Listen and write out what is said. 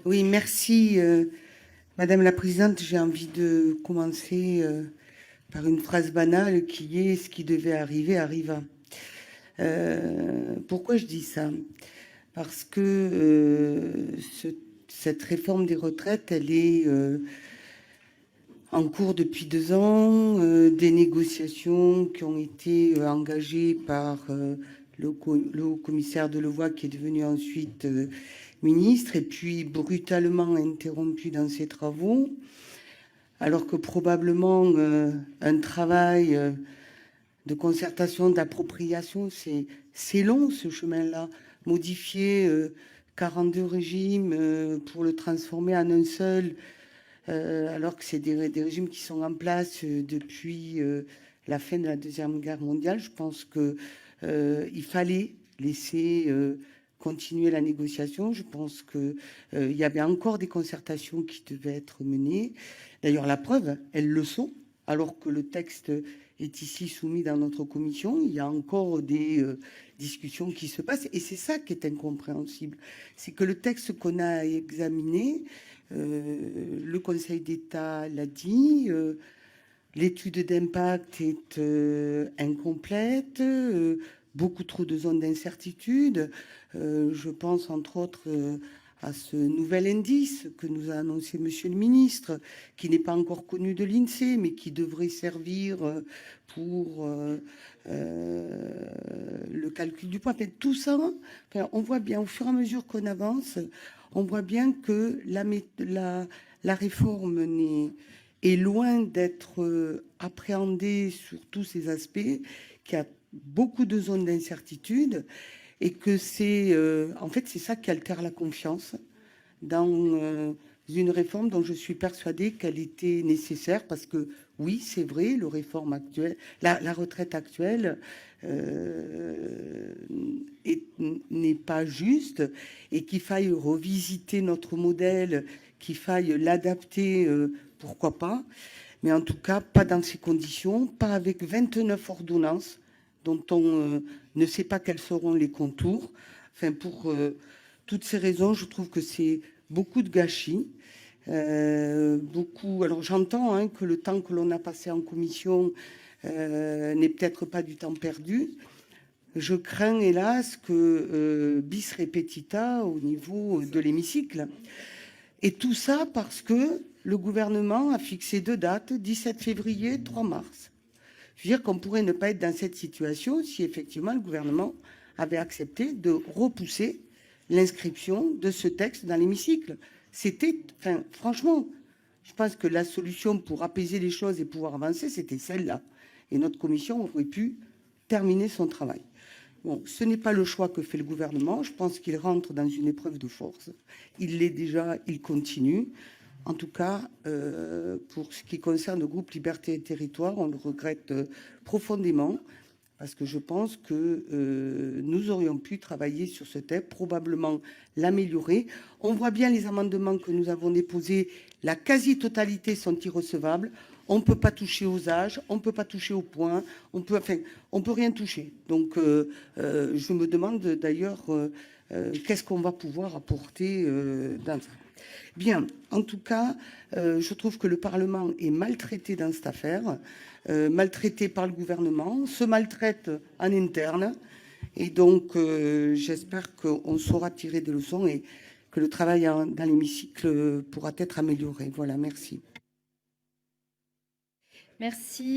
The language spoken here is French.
Oui, merci, Madame la Présidente. J'ai envie de commencer par une phrase banale qui est: ce qui devait arriver arriva. Pourquoi je dis ça? Parce que cette réforme des retraites, elle est en cours depuis 2 ans. Des négociations qui ont été engagées par le haut-commissaire Delevoye, qui est devenu ensuite ministre, et puis brutalement interrompu dans ses travaux, alors que probablement un travail de concertation, d'appropriation, c'est long ce chemin-là. Modifier 42 régimes pour le transformer en un seul, alors que c'est des régimes qui sont en place depuis la fin de la Deuxième Guerre mondiale. Je pense qu'il fallait laisser continuer la négociation. Je pense qu'il y avait encore des concertations qui devaient être menées. D'ailleurs, la preuve, elles le sont, alors que le texte est ici soumis dans notre commission. Il y a encore des discussions qui se passent, et c'est ça qui est incompréhensible. C'est que le texte qu'on a examiné, le Conseil d'État l'a dit, l'étude d'impact est incomplète, beaucoup trop de zones d'incertitude. Je pense entre autres à ce nouvel indice que nous a annoncé Monsieur le ministre, qui n'est pas encore connu de l'INSEE, mais qui devrait servir pour le calcul du poids. Enfin, tout ça, enfin, on voit bien au fur et à mesure qu'on avance, on voit bien que la réforme est loin d'être appréhendée sur tous ces aspects, qu'il y a beaucoup de zones d'incertitude, et que c'est en fait c'est ça qui altère la confiance dans une réforme dont je suis persuadée qu'elle était nécessaire, parce que oui, c'est vrai, le réforme actuel, la retraite actuelle n'est pas juste, et qu'il faille revisiter notre modèle, qu'il faille l'adapter, pourquoi pas, mais en tout cas pas dans ces conditions, pas avec 29 ordonnances dont on ne sait pas quels seront les contours. Enfin, pour toutes ces raisons, je trouve que c'est beaucoup de gâchis. Beaucoup. Alors j'entends hein, que le temps que l'on a passé en commission n'est peut-être pas du temps perdu. Je crains hélas que bis repetita au niveau de l'hémicycle. Et tout ça parce que le gouvernement a fixé 2 dates, 17 février, 3 mars. Je veux dire qu'on pourrait ne pas être dans cette situation si effectivement le gouvernement avait accepté de repousser l'inscription de ce texte dans l'hémicycle. C'était, enfin, franchement, je pense que la solution pour apaiser les choses et pouvoir avancer, c'était celle-là. Et notre commission aurait pu terminer son travail. Bon, ce n'est pas le choix que fait le gouvernement. Je pense qu'il rentre dans une épreuve de force. Il l'est déjà, il continue. En tout cas, pour ce qui concerne le groupe Liberté et Territoires, on le regrette profondément, parce que je pense que nous aurions pu travailler sur ce texte, probablement l'améliorer. On voit bien les amendements que nous avons déposés, la quasi-totalité sont irrecevables. On ne peut pas toucher aux âges, on ne peut pas toucher aux points, on peut rien toucher. Donc, je me demande d'ailleurs qu'est-ce qu'on va pouvoir apporter dans ça. Bien, en tout cas, je trouve que le Parlement est maltraité dans cette affaire, maltraité par le gouvernement, se maltraite en interne, et donc j'espère qu'on saura tirer des leçons et que le travail dans l'hémicycle pourra être amélioré. Voilà, merci. Merci.